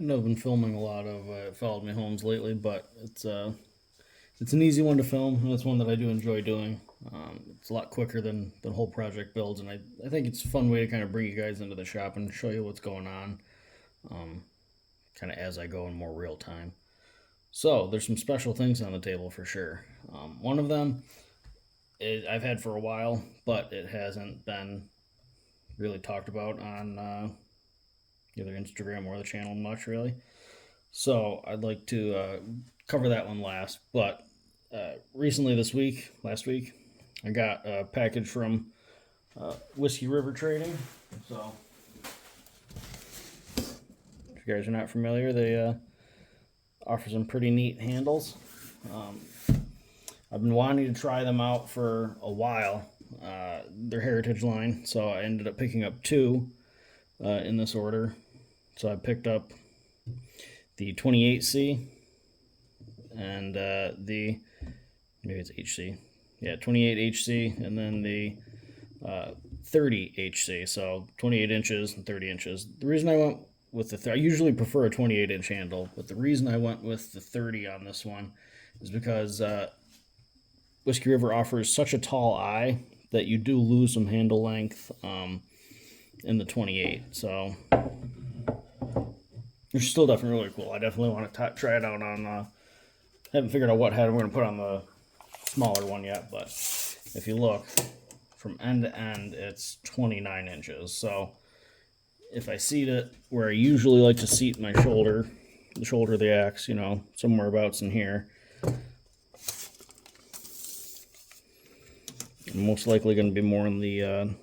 I know I've been filming a lot of Followed Me Homes lately, but it's an easy one to film, and it's one that I do enjoy doing. It's a lot quicker than whole project builds, and I think it's a fun way to kind of bring you guys into the shop and show you what's going on, um, kind of as I go in more real time. So there's some special things on the table for sure. One of them I've had for a while, but it hasn't been really talked about on either Instagram or the channel much really. So I'd like to cover that one last. But recently, last week, I got a package from Whiskey River Trading. So if you guys are not familiar, they offer some pretty neat handles. Um, I've been wanting to try them out for a while. Their heritage line, so I ended up picking up two in this order. So I picked up the 28C and the maybe it's HC, yeah, 28HC, and then the 30HC, so 28 inches and 30 inches. The reason I went with I usually prefer a 28-inch handle, but the reason I went with the 30 on this one is because Whiskey River offers such a tall eye that you do lose some handle length in the 28. So it's still definitely really cool. I definitely want to try it out on. Haven't figured out what head I'm going to put on the smaller one yet, but if you look from end to end, it's 29 inches. So if I seat it where I usually like to seat my shoulder, the shoulder of the axe, somewhere abouts in here, I'm most likely going to be more in the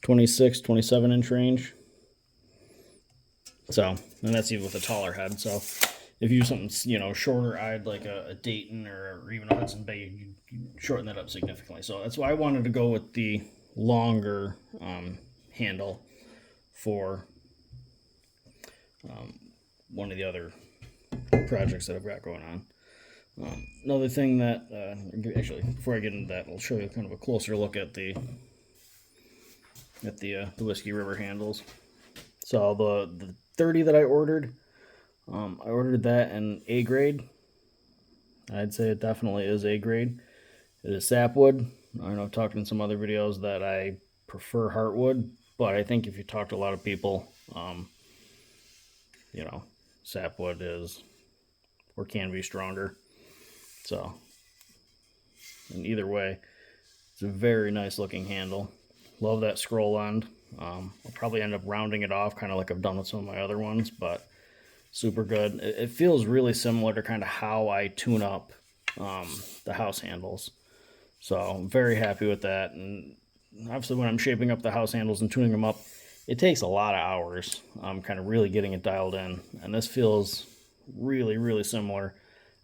26, 27 inch range. So, and that's even with a taller head. So if you use something, shorter eyed like a Dayton or even a Hudson Bay, you shorten that up significantly. So that's why I wanted to go with the longer handle for one of the other projects that I've got going on. Another thing that, actually, before I get into that, I'll show you kind of a closer look at the Whiskey River handles. So the 30 that I ordered that in A grade. I'd say it definitely is A grade. It is sapwood. I know I've talked in some other videos that I prefer heartwood, but I think if you talk to a lot of people, sapwood is or can be stronger. So, in either way, it's a very nice looking handle. Love that scroll end. I'll probably end up rounding it off, kind of like I've done with some of my other ones, but super good. It feels really similar to kind of how I tune up the house handles. So I'm very happy with that. And obviously when I'm shaping up the house handles and tuning them up, it takes a lot of hours kind of really getting it dialed in. And this feels really, really similar,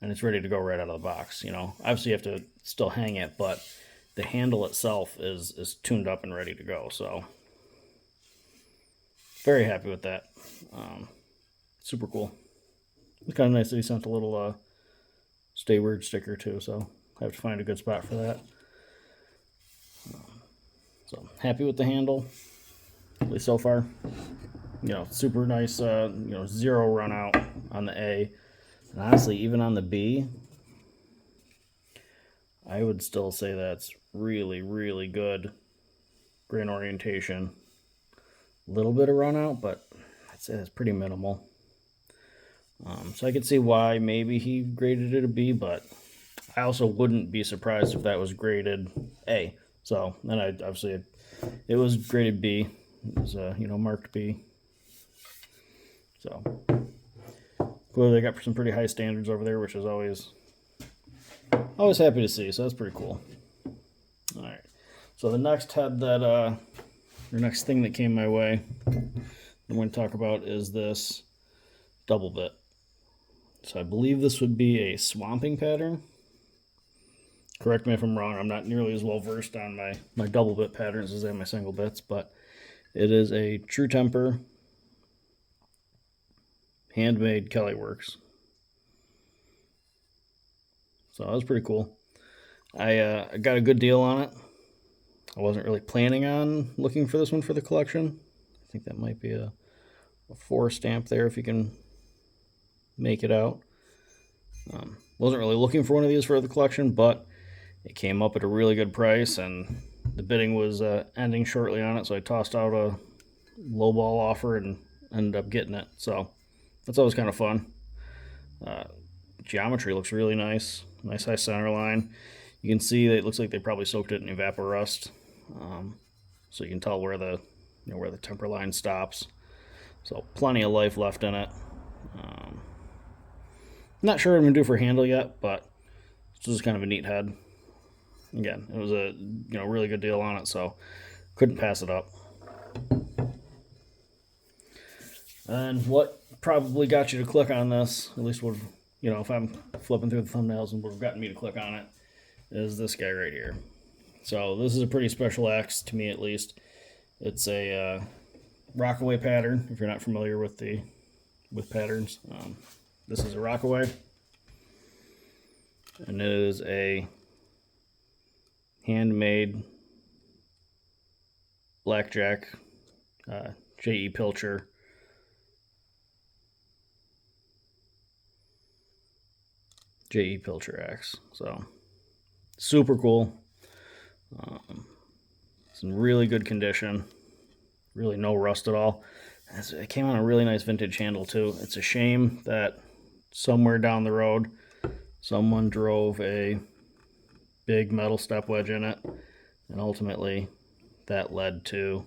and it's ready to go right out of the box. Obviously you have to still hang it, but the handle itself is tuned up and ready to go. So very happy with that. Super cool. It's kind of nice that he sent a little stay weird sticker too, so I have to find a good spot for that. So happy with the handle, at least so far. Super nice, zero run out on the A. And honestly, even on the B, I would still say that's really, really good grain orientation. A little bit of run out, but I'd say that's pretty minimal. So I could see why maybe he graded it a B, but I also wouldn't be surprised if that was graded A. So then it was graded B. It was marked B. So clearly they got some pretty high standards over there, which is always happy to see. So that's pretty cool. All right. So the next next thing that came my way, I'm going to talk about is this double bit. So I believe this would be a swamping pattern. Correct me if I'm wrong. I'm not nearly as well versed on my double bit patterns as I am my single bits, but it is a True Temper handmade Kelly Works. So that was pretty cool. I got a good deal on it. I wasn't really planning on looking for this one for the collection. I think that might be a a 4 stamp there if you can make it out. Wasn't really looking for one of these for the collection, but it came up at a really good price, and the bidding was ending shortly on it, so I tossed out a lowball offer and ended up getting it. So that's always kind of fun. Geometry looks really nice. Nice high center line. You can see that it looks like they probably soaked it in Evaporust, so you can tell where the where the temper line stops. So plenty of life left in it. Not sure what I'm gonna do for handle yet, but this is kind of a neat head. Again, it was a really good deal on it, so couldn't pass it up. And what probably got you to click on this, at least would if I'm flipping through the thumbnails and would have gotten me to click on it, is this guy right here. So this is a pretty special axe to me, at least. It's a Rockaway pattern. If you're not familiar with patterns, this is a Rockaway, and it is a handmade blackjack J.E. Pilcher axe. So super cool. It's in really good condition. Really no rust at all. It came on a really nice vintage handle too. It's a shame that somewhere down the road someone drove a big metal step wedge in it, and ultimately that led to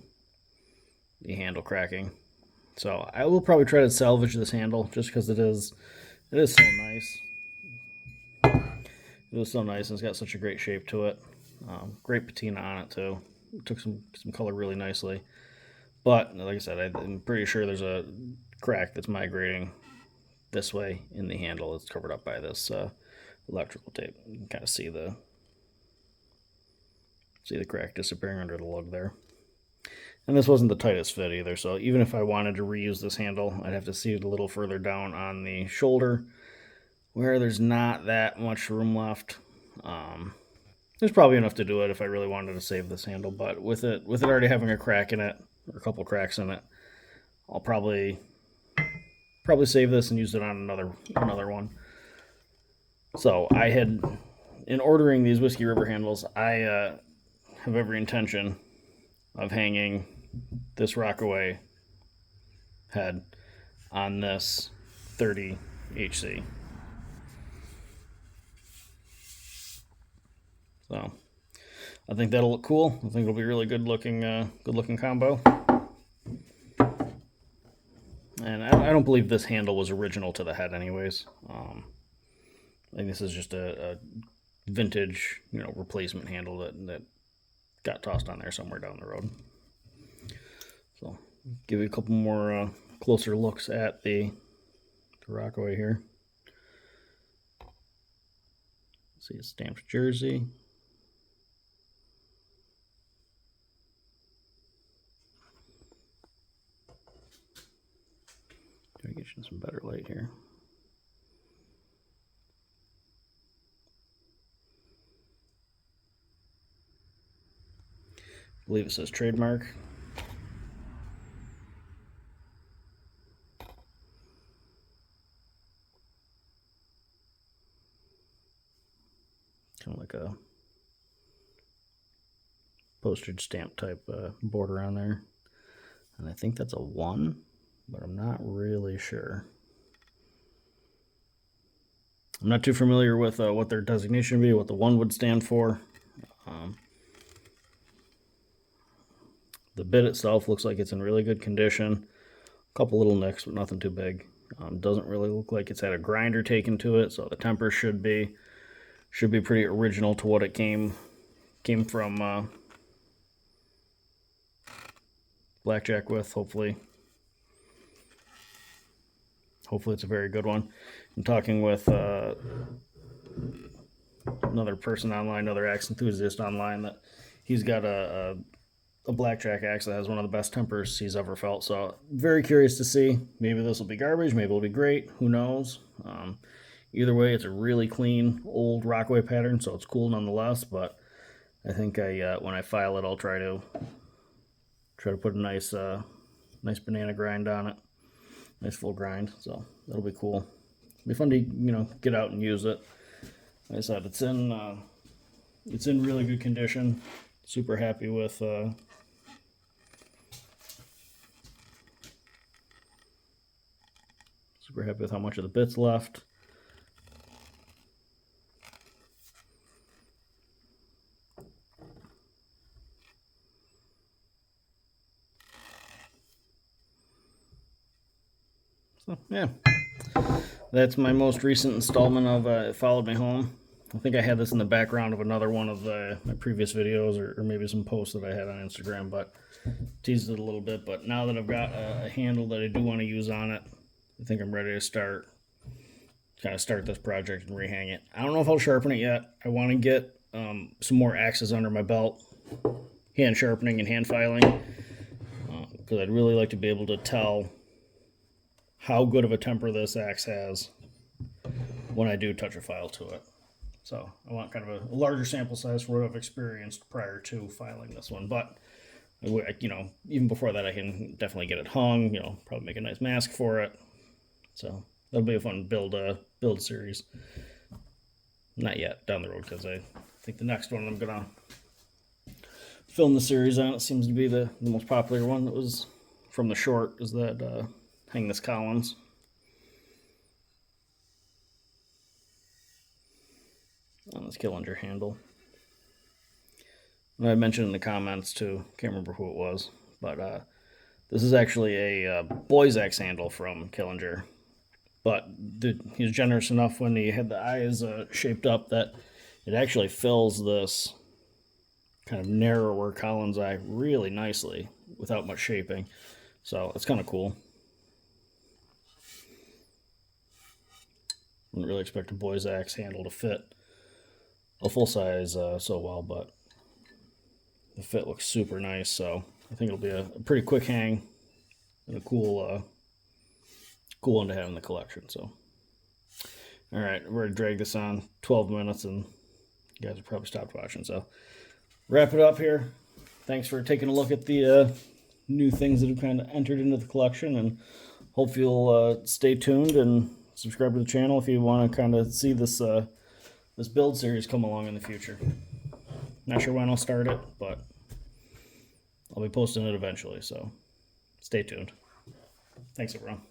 the handle cracking. So I will probably try to salvage this handle just because it is so nice. It was so nice, and it's got such a great shape to it. Great patina on it too. It took some color really nicely. But like I said, I'm pretty sure there's a crack that's migrating this way in the handle. It's covered up by this electrical tape. You can kind of see the crack disappearing under the lug there. And this wasn't the tightest fit either, so even if I wanted to reuse this handle, I'd have to see it a little further down on the shoulder where there's not that much room left. There's probably enough to do it if I really wanted to save this handle, but with it already having a crack in it, or a couple cracks in it, I'll probably save this and use it on another one. So I had, in ordering these Whiskey River handles, I have every intention of hanging this Rockaway head on this 30 HC. So I think that'll look cool. I think it'll be really good looking combo. And I don't believe this handle was original to the head anyways. I think this is just a vintage, replacement handle that got tossed on there somewhere down the road. So give you a couple more closer looks at the Rockaway here. See a stamped jersey. Try to get you some better light here. I believe it says trademark. Kind of like a postage stamp type border on there. And I think that's a 1, but I'm not really sure. I'm not too familiar with what their designation would be, what the 1 would stand for. The bit itself looks like it's in really good condition. A couple little nicks, but nothing too big. Doesn't really look like it's had a grinder taken to it, so the temper should be pretty original to what it came from blackjack with. Hopefully it's a very good one. I'm talking with another person online, another axe enthusiast online, that he's got a blackjack axe that has one of the best tempers he's ever felt. So very curious to see. Maybe this will be garbage, maybe it'll be great, who knows. Either way, it's a really clean old Rockaway pattern, so it's cool nonetheless. But I think when I file it, I'll try to put a nice banana grind on it. Nice full grind, so that'll be cool. It'll be fun to, you know, get out and use it. Like I said, it's in really good condition. Super happy with how much of the bit's left. So yeah, that's my most recent installment of It Followed Me Home. I think I had this in the background of another one of my previous videos, or maybe some posts that I had on Instagram, but teased it a little bit. But now that I've got a handle that I do want to use on it, I think I'm ready to start this project and rehang it. I don't know if I'll sharpen it yet. I want to get some more axes under my belt, hand sharpening and hand filing, because I'd really like to be able to tell how good of a temper this axe has when I do touch a file to it. So I want kind of a larger sample size for what I've experienced prior to filing this one. But, you know, even before that, I can definitely get it hung, you know, probably make a nice mask for it. So that'll be a fun build series. Not yet, down the road, because I think the next one I'm going to film the series on, it seems to be the most popular one that was from the short, is that Hang This Collins. On this Killinger handle. And I mentioned in the comments too, can't remember who it was, but this is actually a boy's axe handle from Killinger. But he was generous enough when he had the eyes shaped up that it actually fills this kind of narrower Collins eye really nicely without much shaping. So it's kind of cool. Wouldn't really expect a boy's axe handle to fit a full size so well, but the fit looks super nice, so I think it'll be a pretty quick hang and a cool one to have in the collection. So all right, we're gonna drag this on 12 minutes and you guys have probably stopped watching, so wrap it up here. Thanks for taking a look at the new things that have kind of entered into the collection, and hope you'll stay tuned and subscribe to the channel if you want to kind of see this this build series come along in the future. Not sure when I'll start it, but I'll be posting it eventually, so stay tuned. Thanks, everyone.